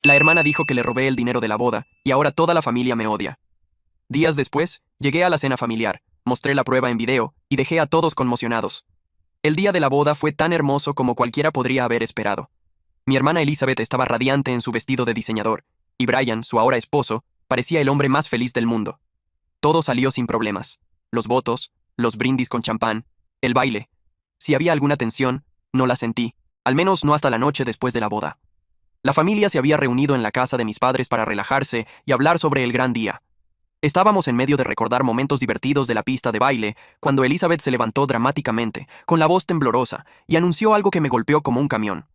La hermana dijo que le robé el dinero de la boda, y ahora toda la familia me odia. Días después, llegué a la cena familiar, mostré la prueba en video, y dejé a todos conmocionados. El día de la boda fue tan hermoso como cualquiera podría haber esperado. Mi hermana Elizabeth estaba radiante en su vestido de diseñador, y Brian, su ahora esposo, parecía el hombre más feliz del mundo. Todo salió sin problemas. Los votos, los brindis con champán, el baile. Si había alguna tensión, no la sentí, al menos no hasta la noche después de la boda. La familia se había reunido en la casa de mis padres para relajarse y hablar sobre el gran día. Estábamos en medio de recordar momentos divertidos de la pista de baile, cuando Elizabeth se levantó dramáticamente, con la voz temblorosa, y anunció algo que me golpeó como un camión.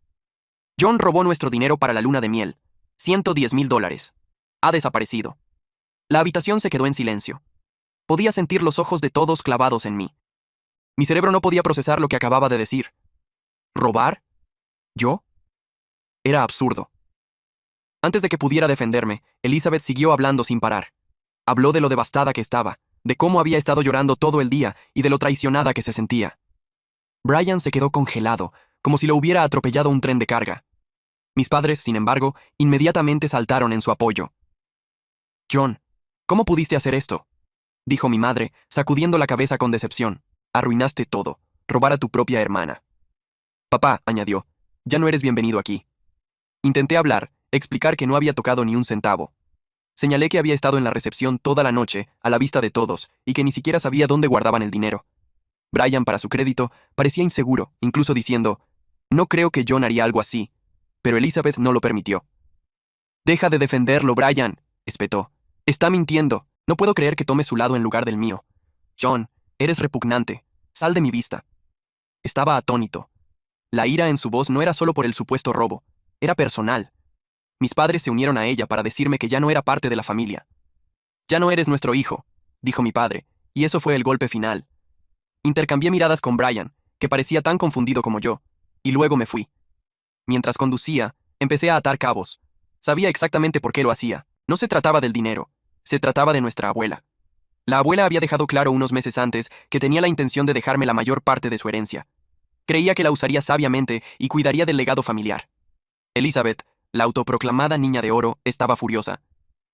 John robó nuestro dinero para la luna de miel. $110,000. Ha desaparecido. La habitación se quedó en silencio. Podía sentir los ojos de todos clavados en mí. Mi cerebro no podía procesar lo que acababa de decir. ¿Robar? ¿Yo? Era absurdo. Antes de que pudiera defenderme, Elizabeth siguió hablando sin parar. Habló de lo devastada que estaba, de cómo había estado llorando todo el día y de lo traicionada que se sentía. Brian se quedó congelado, como si lo hubiera atropellado un tren de carga. Mis padres, sin embargo, inmediatamente saltaron en su apoyo. «John, ¿cómo pudiste hacer esto?», dijo mi madre, sacudiendo la cabeza con decepción. «Arruinaste todo. Robar a tu propia hermana». «Papá», añadió, «ya no eres bienvenido aquí». Intenté hablar, explicar que no había tocado ni un centavo. Señalé que había estado en la recepción toda la noche, a la vista de todos, y que ni siquiera sabía dónde guardaban el dinero. Brian, para su crédito, parecía inseguro, incluso diciendo, «No creo que John haría algo así», pero Elizabeth no lo permitió. «Deja de defenderlo, Brian», espetó. «Está mintiendo. No puedo creer que tome su lado en lugar del mío. John, eres repugnante. Sal de mi vista». Estaba atónito. La ira en su voz no era solo por el supuesto robo, era personal. Mis padres se unieron a ella para decirme que ya no era parte de la familia. «Ya no eres nuestro hijo», dijo mi padre, y eso fue el golpe final. Intercambié miradas con Brian, que parecía tan confundido como yo, y luego me fui. Mientras conducía, empecé a atar cabos. Sabía exactamente por qué lo hacía. No se trataba del dinero, se trataba de nuestra abuela. La abuela había dejado claro unos meses antes que tenía la intención de dejarme la mayor parte de su herencia. Creía que la usaría sabiamente y cuidaría del legado familiar. Elizabeth, la autoproclamada niña de oro, estaba furiosa.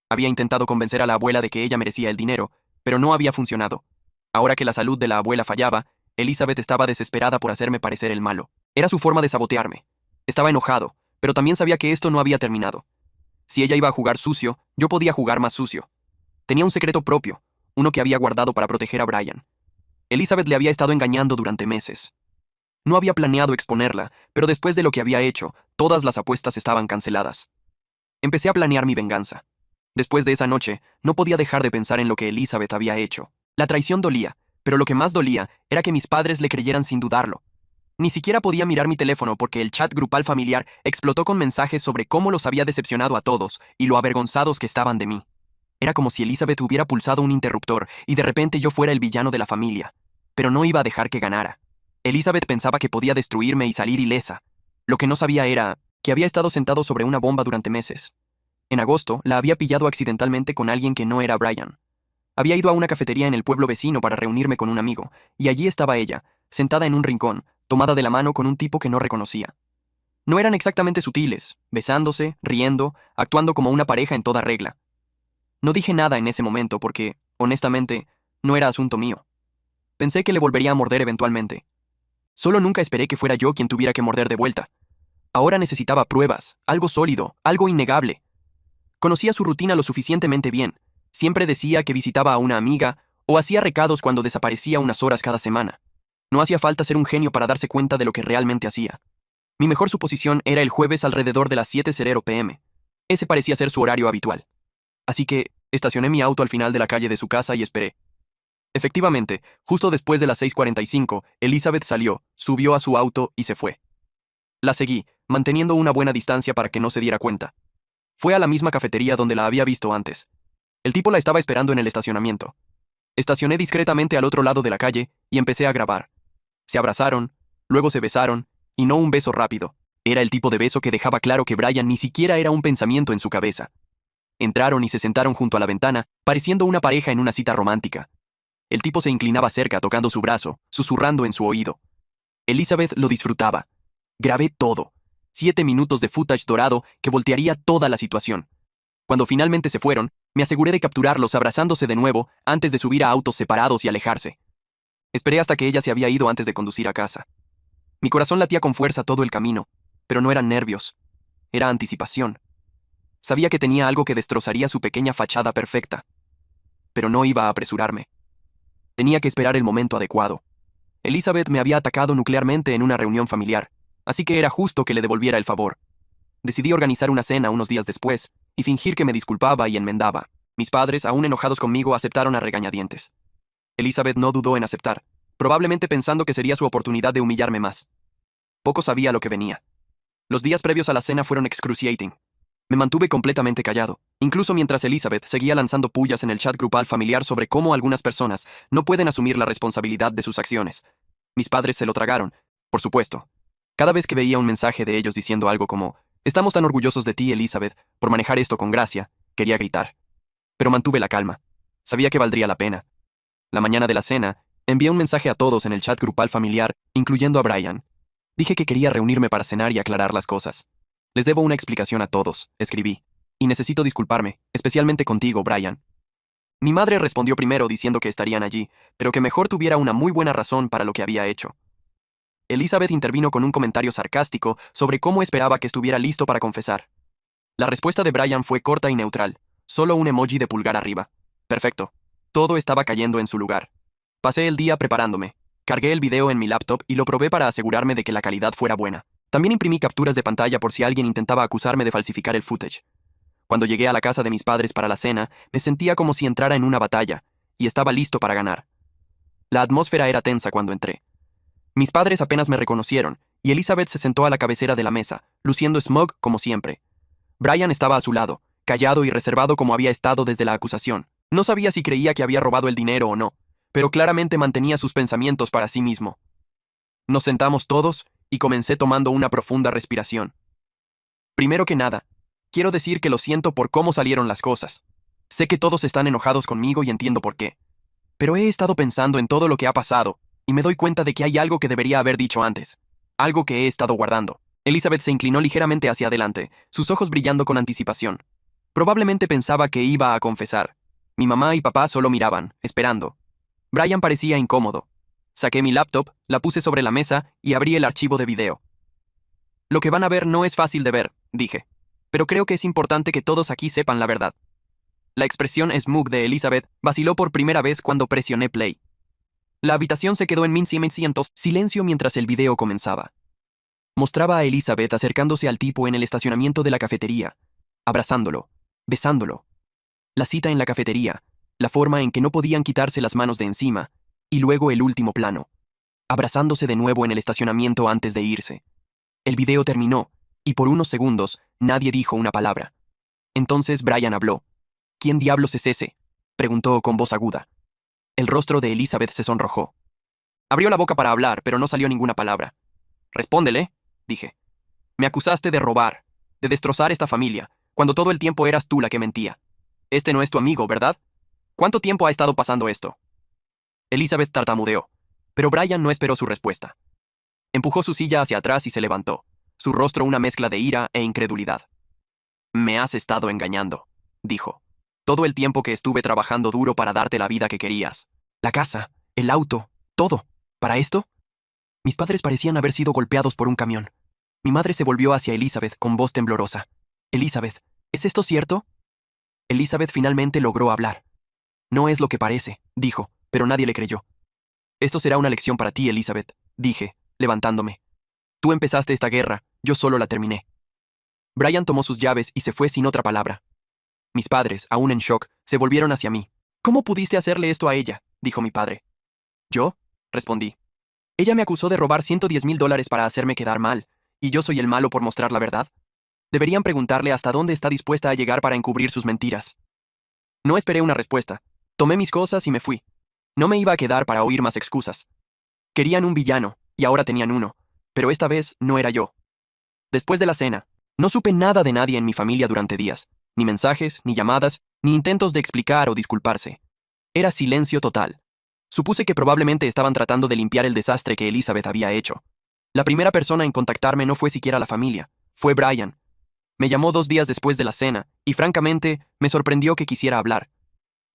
Había intentado convencer a la abuela de que ella merecía el dinero, pero no había funcionado. Ahora que la salud de la abuela fallaba, Elizabeth estaba desesperada por hacerme parecer el malo. Era su forma de sabotearme. Estaba enojado, pero también sabía que esto no había terminado. Si ella iba a jugar sucio, yo podía jugar más sucio. Tenía un secreto propio, uno que había guardado para proteger a Brian. Elizabeth le había estado engañando durante meses. No había planeado exponerla, pero después de lo que había hecho, todas las apuestas estaban canceladas. Empecé a planear mi venganza. Después de esa noche, no podía dejar de pensar en lo que Elizabeth había hecho. La traición dolía, pero lo que más dolía era que mis padres le creyeran sin dudarlo. Ni siquiera podía mirar mi teléfono porque el chat grupal familiar explotó con mensajes sobre cómo los había decepcionado a todos y lo avergonzados que estaban de mí. Era como si Elizabeth hubiera pulsado un interruptor y de repente yo fuera el villano de la familia. Pero no iba a dejar que ganara. Elizabeth pensaba que podía destruirme y salir ilesa. Lo que no sabía era que había estado sentado sobre una bomba durante meses. En agosto, la había pillado accidentalmente con alguien que no era Brian. Había ido a una cafetería en el pueblo vecino para reunirme con un amigo, y allí estaba ella, sentada en un rincón, tomada de la mano con un tipo que no reconocía. No eran exactamente sutiles, besándose, riendo, actuando como una pareja en toda regla. No dije nada en ese momento porque, honestamente, no era asunto mío. Pensé que le volvería a morder eventualmente. Solo nunca esperé que fuera yo quien tuviera que morder de vuelta. Ahora necesitaba pruebas, algo sólido, algo innegable. Conocía su rutina lo suficientemente bien. Siempre decía que visitaba a una amiga o hacía recados cuando desaparecía unas horas cada semana. No hacía falta ser un genio para darse cuenta de lo que realmente hacía. Mi mejor suposición era el jueves alrededor de las 7:00 p.m. Ese parecía ser su horario habitual. Así que estacioné mi auto al final de la calle de su casa y esperé. Efectivamente, justo después de las 6:45, Elizabeth salió, subió a su auto y se fue. La seguí, manteniendo una buena distancia para que no se diera cuenta. Fue a la misma cafetería donde la había visto antes. El tipo la estaba esperando en el estacionamiento. Estacioné discretamente al otro lado de la calle y empecé a grabar. Se abrazaron, luego se besaron, y no un beso rápido. Era el tipo de beso que dejaba claro que Brian ni siquiera era un pensamiento en su cabeza. Entraron y se sentaron junto a la ventana, pareciendo una pareja en una cita romántica. El tipo se inclinaba cerca tocando su brazo, susurrando en su oído. Elizabeth lo disfrutaba. Grabé todo. 7 minutos de footage dorado que voltearía toda la situación. Cuando finalmente se fueron, me aseguré de capturarlos abrazándose de nuevo antes de subir a autos separados y alejarse. Esperé hasta que ella se había ido antes de conducir a casa. Mi corazón latía con fuerza todo el camino, pero no eran nervios, era anticipación. Sabía que tenía algo que destrozaría su pequeña fachada perfecta, pero no iba a apresurarme. Tenía que esperar el momento adecuado. Elizabeth me había atacado nuclearmente en una reunión familiar, así que era justo que le devolviera el favor. Decidí organizar una cena unos días después y fingir que me disculpaba y enmendaba. Mis padres, aún enojados conmigo, aceptaron a regañadientes. Elizabeth no dudó en aceptar, probablemente pensando que sería su oportunidad de humillarme más. Poco sabía lo que venía. Los días previos a la cena fueron excruciating. Me mantuve completamente callado, incluso mientras Elizabeth seguía lanzando pullas en el chat grupal familiar sobre cómo algunas personas no pueden asumir la responsabilidad de sus acciones. Mis padres se lo tragaron, por supuesto. Cada vez que veía un mensaje de ellos diciendo algo como «Estamos tan orgullosos de ti, Elizabeth, por manejar esto con gracia», quería gritar. Pero mantuve la calma. Sabía que valdría la pena. La mañana de la cena, envié un mensaje a todos en el chat grupal familiar, incluyendo a Brian. Dije que quería reunirme para cenar y aclarar las cosas. Les debo una explicación a todos, escribí. Y necesito disculparme, especialmente contigo, Brian. Mi madre respondió primero diciendo que estarían allí, pero que mejor tuviera una muy buena razón para lo que había hecho. Elizabeth intervino con un comentario sarcástico sobre cómo esperaba que estuviera listo para confesar. La respuesta de Brian fue corta y neutral, solo un emoji de pulgar arriba. Perfecto. Todo estaba cayendo en su lugar. Pasé el día preparándome. Cargué el video en mi laptop y lo probé para asegurarme de que la calidad fuera buena. También imprimí capturas de pantalla por si alguien intentaba acusarme de falsificar el footage. Cuando llegué a la casa de mis padres para la cena, me sentía como si entrara en una batalla, y estaba listo para ganar. La atmósfera era tensa cuando entré. Mis padres apenas me reconocieron, y Elizabeth se sentó a la cabecera de la mesa, luciendo smug como siempre. Brian estaba a su lado, callado y reservado como había estado desde la acusación. No sabía si creía que había robado el dinero o no, pero claramente mantenía sus pensamientos para sí mismo. Nos sentamos todos y comencé tomando una profunda respiración. Primero que nada, quiero decir que lo siento por cómo salieron las cosas. Sé que todos están enojados conmigo y entiendo por qué. Pero he estado pensando en todo lo que ha pasado y me doy cuenta de que hay algo que debería haber dicho antes. Algo que he estado guardando. Elizabeth se inclinó ligeramente hacia adelante, sus ojos brillando con anticipación. Probablemente pensaba que iba a confesar. Mi mamá y papá solo miraban, esperando. Brian parecía incómodo. Saqué mi laptop, la puse sobre la mesa y abrí el archivo de video. Lo que van a ver no es fácil de ver, dije. Pero creo que es importante que todos aquí sepan la verdad. La expresión smug de Elizabeth vaciló por primera vez cuando presioné play. La habitación se quedó en silencio mientras el video comenzaba. Mostraba a Elizabeth acercándose al tipo en el estacionamiento de la cafetería, abrazándolo, besándolo. La cita en la cafetería, la forma en que no podían quitarse las manos de encima, y luego el último plano, abrazándose de nuevo en el estacionamiento antes de irse. El video terminó, y por unos segundos nadie dijo una palabra. Entonces Brian habló. ¿Quién diablos es ese?, preguntó con voz aguda. El rostro de Elizabeth se sonrojó. Abrió la boca para hablar, pero no salió ninguna palabra. Respóndele, dije. Me acusaste de robar, de destrozar esta familia, cuando todo el tiempo eras tú la que mentía. Este no es tu amigo, ¿verdad? ¿Cuánto tiempo ha estado pasando esto? Elizabeth tartamudeó, pero Brian no esperó su respuesta. Empujó su silla hacia atrás y se levantó, su rostro una mezcla de ira e incredulidad. Me has estado engañando, dijo. Todo el tiempo que estuve trabajando duro para darte la vida que querías. La casa, el auto, todo. ¿Para esto? Mis padres parecían haber sido golpeados por un camión. Mi madre se volvió hacia Elizabeth con voz temblorosa. Elizabeth, ¿es esto cierto? Elizabeth finalmente logró hablar. No es lo que parece, dijo, pero nadie le creyó. Esto será una lección para ti, Elizabeth, dije, levantándome. Tú empezaste esta guerra, yo solo la terminé. Brian tomó sus llaves y se fue sin otra palabra. Mis padres, aún en shock, se volvieron hacia mí. ¿Cómo pudiste hacerle esto a ella?, dijo mi padre. ¿Yo?, respondí. Ella me acusó de robar $110,000 para hacerme quedar mal, y yo soy el malo por mostrar la verdad. Deberían preguntarle hasta dónde está dispuesta a llegar para encubrir sus mentiras. No esperé una respuesta. Tomé mis cosas y me fui. No me iba a quedar para oír más excusas. Querían un villano, y ahora tenían uno, pero esta vez no era yo. Después de la cena, no supe nada de nadie en mi familia durante días, ni mensajes, ni llamadas, ni intentos de explicar o disculparse. Era silencio total. Supuse que probablemente estaban tratando de limpiar el desastre que Elizabeth había hecho. La primera persona en contactarme no fue siquiera la familia, Fue Brian. Me llamó 2 días después de la cena, y francamente, me sorprendió que quisiera hablar.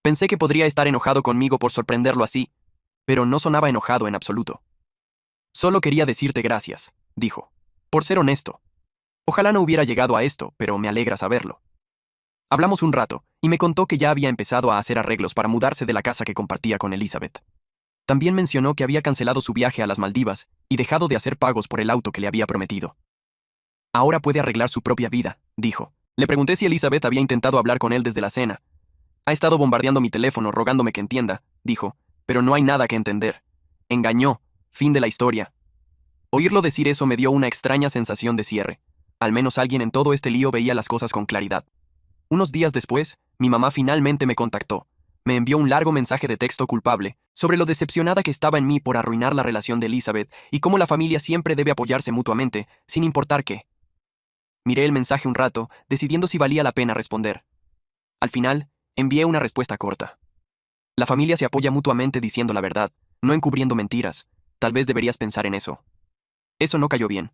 Pensé que podría estar enojado conmigo por sorprenderlo así, pero no sonaba enojado en absoluto. Solo quería decirte gracias, dijo, por ser honesto. Ojalá no hubiera llegado a esto, pero me alegra saberlo. Hablamos un rato, y me contó que ya había empezado a hacer arreglos para mudarse de la casa que compartía con Elizabeth. También mencionó que había cancelado su viaje a las Maldivas y dejado de hacer pagos por el auto que le había prometido. Ahora puede arreglar su propia vida, dijo. Le pregunté si Elizabeth había intentado hablar con él desde la cena. Ha estado bombardeando mi teléfono rogándome que entienda, dijo, pero no hay nada que entender. Engañó. Fin de la historia. Oírlo decir eso me dio una extraña sensación de cierre. Al menos alguien en todo este lío veía las cosas con claridad. Unos días después, mi mamá finalmente me contactó. Me envió un largo mensaje de texto culpable sobre lo decepcionada que estaba en mí por arruinar la relación de Elizabeth y cómo la familia siempre debe apoyarse mutuamente, sin importar qué. Miré el mensaje un rato, decidiendo si valía la pena responder. Al final, envié una respuesta corta. La familia se apoya mutuamente diciendo la verdad, no encubriendo mentiras. Tal vez deberías pensar en eso. Eso no cayó bien.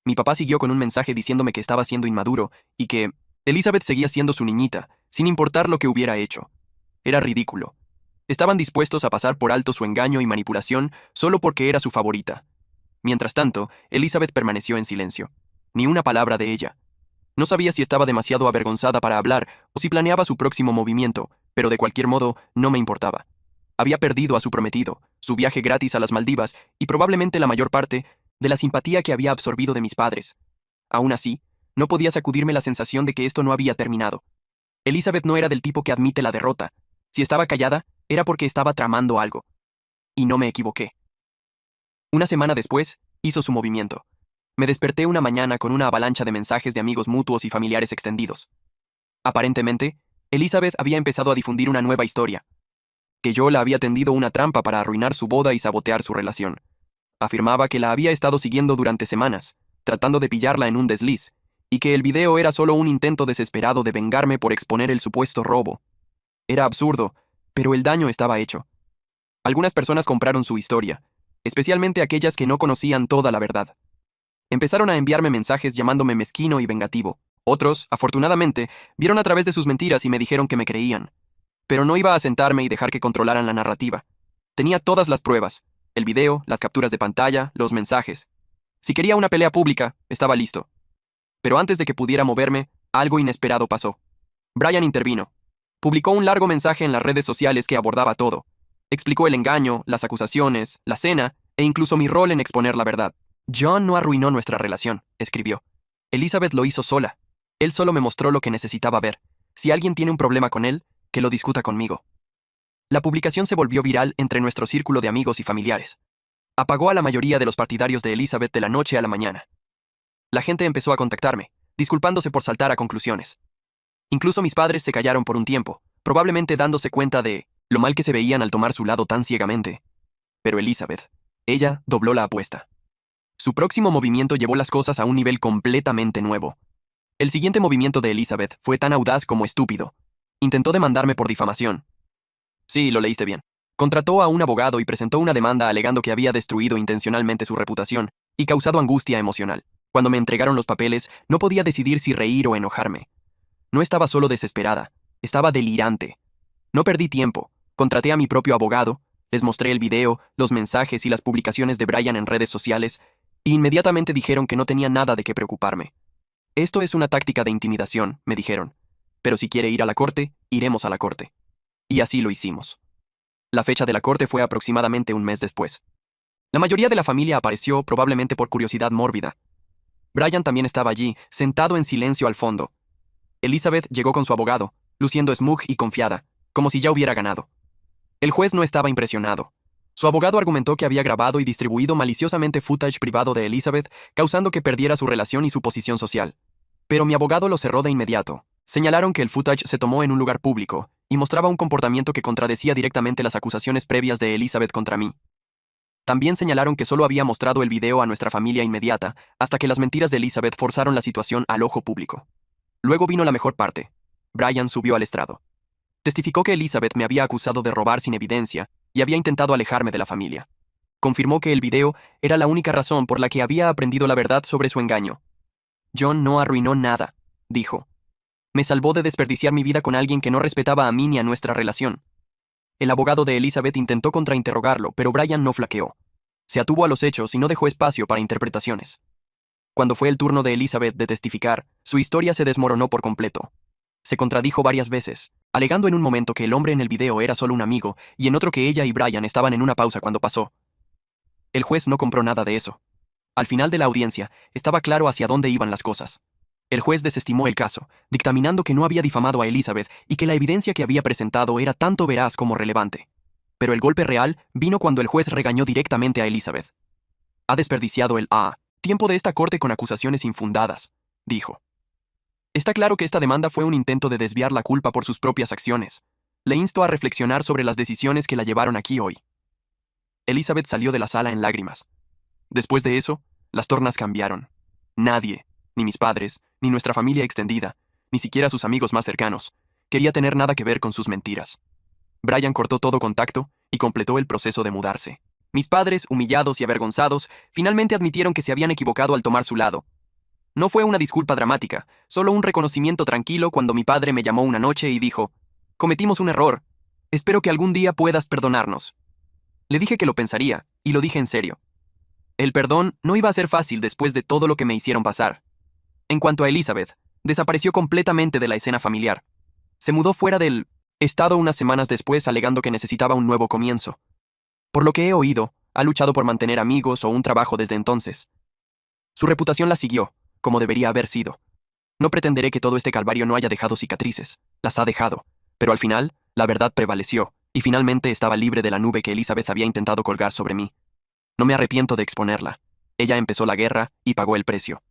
Mi papá siguió con un mensaje diciéndome que estaba siendo inmaduro y que Elizabeth seguía siendo su niñita, sin importar lo que hubiera hecho. Era ridículo. Estaban dispuestos a pasar por alto su engaño y manipulación solo porque era su favorita. Mientras tanto, Elizabeth permaneció en silencio. Ni una palabra de ella. No sabía si estaba demasiado avergonzada para hablar o si planeaba su próximo movimiento, pero de cualquier modo no me importaba. Había perdido a su prometido, su viaje gratis a las Maldivas y probablemente la mayor parte de la simpatía que había absorbido de mis padres. Aún así, no podía sacudirme la sensación de que esto no había terminado. Elizabeth no era del tipo que admite la derrota. Si estaba callada, era porque estaba tramando algo. Y no me equivoqué. Una semana después, hizo su movimiento. Me desperté una mañana con una avalancha de mensajes de amigos mutuos y familiares extendidos. Aparentemente, Elizabeth había empezado a difundir una nueva historia. Que yo la había tendido una trampa para arruinar su boda y sabotear su relación. Afirmaba que la había estado siguiendo durante semanas, tratando de pillarla en un desliz, y que el video era solo un intento desesperado de vengarme por exponer el supuesto robo. Era absurdo, pero el daño estaba hecho. Algunas personas compraron su historia, especialmente aquellas que no conocían toda la verdad. Empezaron a enviarme mensajes llamándome mezquino y vengativo. Otros, afortunadamente, vieron a través de sus mentiras y me dijeron que me creían. Pero no iba a sentarme y dejar que controlaran la narrativa. Tenía todas las pruebas: el video, las capturas de pantalla, los mensajes. Si quería una pelea pública, estaba listo. Pero antes de que pudiera moverme, algo inesperado pasó. Brian intervino. Publicó un largo mensaje en las redes sociales que abordaba todo. Explicó el engaño, las acusaciones, la cena e incluso mi rol en exponer la verdad. John no arruinó nuestra relación, escribió. Elizabeth lo hizo sola. Él solo me mostró lo que necesitaba ver. Si alguien tiene un problema con él, que lo discuta conmigo. La publicación se volvió viral entre nuestro círculo de amigos y familiares. Apagó a la mayoría de los partidarios de Elizabeth de la noche a la mañana. La gente empezó a contactarme, disculpándose por saltar a conclusiones. Incluso mis padres se callaron por un tiempo, probablemente dándose cuenta de lo mal que se veían al tomar su lado tan ciegamente. Pero Elizabeth, ella dobló la apuesta. Su próximo movimiento llevó las cosas a un nivel completamente nuevo. El siguiente movimiento de Elizabeth fue tan audaz como estúpido. Intentó demandarme por difamación. Sí, lo leíste bien. Contrató a un abogado y presentó una demanda alegando que había destruido intencionalmente su reputación y causado angustia emocional. Cuando me entregaron los papeles, no podía decidir si reír o enojarme. No estaba solo desesperada, estaba delirante. No perdí tiempo, contraté a mi propio abogado, les mostré el video, los mensajes y las publicaciones de Brian en redes sociales, e inmediatamente dijeron que no tenía nada de qué preocuparme. Esto es una táctica de intimidación, me dijeron. Pero si quiere ir a la corte, iremos a la corte. Y así lo hicimos. La fecha de la corte fue aproximadamente un mes después. La mayoría de la familia apareció probablemente por curiosidad mórbida. Brian también estaba allí, sentado en silencio al fondo. Elizabeth llegó con su abogado, luciendo smug y confiada, como si ya hubiera ganado. El juez no estaba impresionado. Su abogado argumentó que había grabado y distribuido maliciosamente footage privado de Elizabeth, causando que perdiera su relación y su posición social. Pero mi abogado lo cerró de inmediato. Señalaron que el footage se tomó en un lugar público y mostraba un comportamiento que contradecía directamente las acusaciones previas de Elizabeth contra mí. También señalaron que solo había mostrado el video a nuestra familia inmediata hasta que las mentiras de Elizabeth forzaron la situación al ojo público. Luego vino la mejor parte. Brian subió al estrado. Testificó que Elizabeth me había acusado de robar sin evidencia y había intentado alejarme de la familia. Confirmó que el video era la única razón por la que había aprendido la verdad sobre su engaño. John no arruinó nada, dijo. Me salvó de desperdiciar mi vida con alguien que no respetaba a mí ni a nuestra relación. El abogado de Elizabeth intentó contrainterrogarlo, pero Brian no flaqueó. Se atuvo a los hechos y no dejó espacio para interpretaciones. Cuando fue el turno de Elizabeth de testificar, su historia se desmoronó por completo. Se contradijo varias veces, alegando en un momento que el hombre en el video era solo un amigo y en otro que ella y Brian estaban en una pausa cuando pasó. El juez no compró nada de eso. Al final de la audiencia, estaba claro hacia dónde iban las cosas. El juez desestimó el caso, dictaminando que no había difamado a Elizabeth y que la evidencia que había presentado era tanto veraz como relevante. Pero el golpe real vino cuando el juez regañó directamente a Elizabeth. Ha desperdiciado el tiempo de esta corte con acusaciones infundadas, dijo. Está claro que esta demanda fue un intento de desviar la culpa por sus propias acciones. Le insto a reflexionar sobre las decisiones que la llevaron aquí hoy. Elizabeth salió de la sala en lágrimas. Después de eso, las tornas cambiaron. Nadie, ni mis padres, ni nuestra familia extendida, ni siquiera sus amigos más cercanos, quería tener nada que ver con sus mentiras. Brian cortó todo contacto y completó el proceso de mudarse. Mis padres, humillados y avergonzados, finalmente admitieron que se habían equivocado al tomar su lado. No fue una disculpa dramática, solo un reconocimiento tranquilo cuando mi padre me llamó una noche y dijo: «Cometimos un error. Espero que algún día puedas perdonarnos». Le dije que lo pensaría, y lo dije en serio. El perdón no iba a ser fácil después de todo lo que me hicieron pasar. En cuanto a Elizabeth, desapareció completamente de la escena familiar. Se mudó fuera del estado unas semanas después alegando que necesitaba un nuevo comienzo. Por lo que he oído, ha luchado por mantener amigos o un trabajo desde entonces. Su reputación la siguió, como debería haber sido. No pretenderé que todo este calvario no haya dejado cicatrices. Las ha dejado. Pero al final, la verdad prevaleció, y finalmente estaba libre de la nube que Elizabeth había intentado colgar sobre mí. No me arrepiento de exponerla. Ella empezó la guerra y pagó el precio.